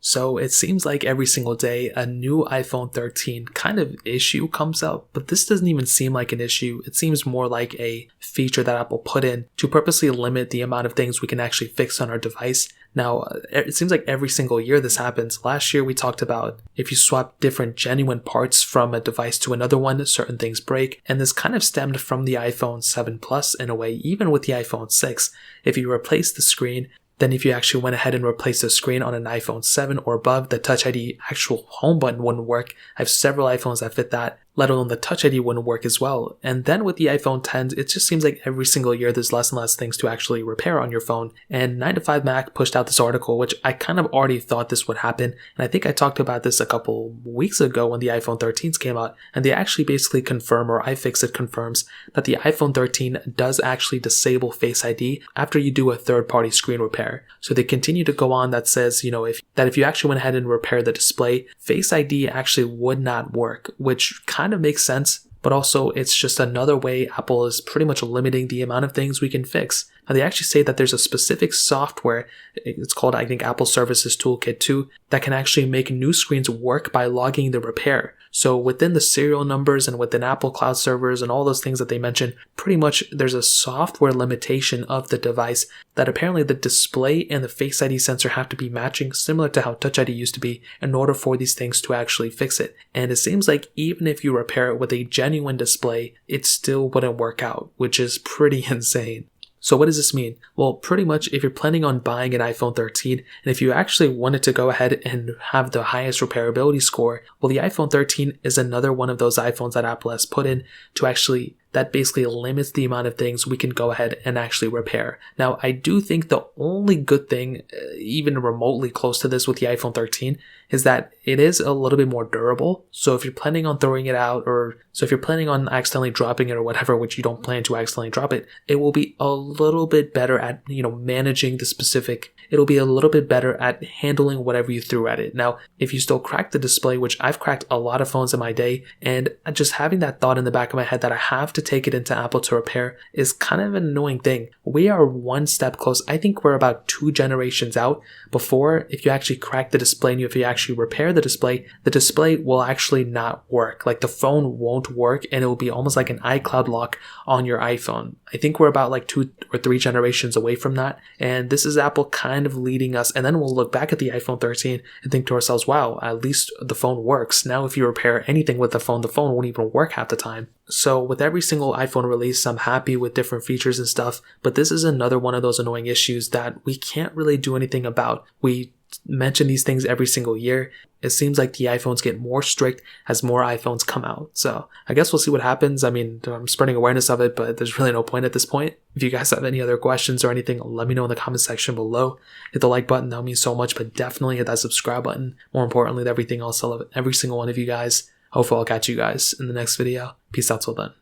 So it seems like every single day a new iPhone 13 kind of issue comes up, but this doesn't even seem like an issue. It seems more like a feature that Apple put in to purposely limit the amount of things we can actually fix on our device. Now, it seems like every single year this happens. Last year we talked about if you swap different genuine parts from a device to another one, certain things break. And this kind of stemmed from the iPhone 7 Plus in a way, even with the iPhone 6. If you replace the screen, then if you actually went ahead and replaced the screen on an iPhone 7 or above, the Touch ID actual home button wouldn't work. I have several iPhones that fit that, let alone the Touch ID wouldn't work as well. And then with the iPhone 10, it just seems like every single year there's less and less things to actually repair on your phone. And 9to5Mac pushed out this article, which I kind of already thought this would happen. And I think I talked about this a couple weeks ago when the iPhone 13s came out. And they actually basically confirm, or iFixit confirms, that the iPhone 13 does actually disable Face ID after you do a third-party screen repair. So they continue to go on that says, if you actually went ahead and repaired the display, Face ID actually would not work, which kind of makes sense, but also it's just another way Apple is pretty much limiting the amount of things we can fix. Now they actually say that there's a specific software, it's called I think Apple Services Toolkit 2, that can actually make new screens work by logging the repair. So within the serial numbers and within Apple Cloud servers and all those things that they mentioned, pretty much there's a software limitation of the device that apparently the display and the Face ID sensor have to be matching, similar to how Touch ID used to be, in order for these things to actually fix it. And it seems like even if you repair it with a genuine display, it still wouldn't work out, which is pretty insane. So what does this mean? Well, pretty much if you're planning on buying an iPhone 13, and if you actually wanted to go ahead and have the highest repairability score, well, the iPhone 13 is another one of those iPhones that Apple has put in to actually, that basically limits the amount of things we can go ahead and actually repair. Now, I do think the only good thing, even remotely close to this with the iPhone 13, is that it is a little bit more durable. So if you're planning on throwing it out, if you're planning on accidentally dropping it or whatever, which you don't plan to accidentally drop it, it will be a little bit better at, managing the specific, it'll be a little bit better at handling whatever you threw at it. Now, if you still crack the display, which I've cracked a lot of phones in my day, and just having that thought in the back of my head that I have to take it into Apple to repair is kind of an annoying thing. We are one step close. I think we're about 2 generations out before, if you actually crack the display and if you actually repair the display will actually not work. Like the phone won't work and it will be almost like an iCloud lock on your iPhone. I think we're about like 2 or 3 generations away from that. And this is Apple kind of leading us. And then we'll look back at the iPhone 13 and think to ourselves, wow, at least the phone works. Now, if you repair anything with the phone won't even work half the time. So with every single iPhone release, I'm happy with different features and stuff, but this is another one of those annoying issues that we can't really do anything about. We mention these things every single year. It seems like the iPhones get more strict as more iPhones come out. So I guess we'll see what happens. I mean, I'm spreading awareness of it, but there's really no point at this point. If you guys have any other questions or anything, let me know in the comment section below. Hit the like button, that would mean so much, but definitely hit that subscribe button. More importantly than everything else, I love every single one of you guys. Hopefully I'll catch you guys in the next video. Peace out till then.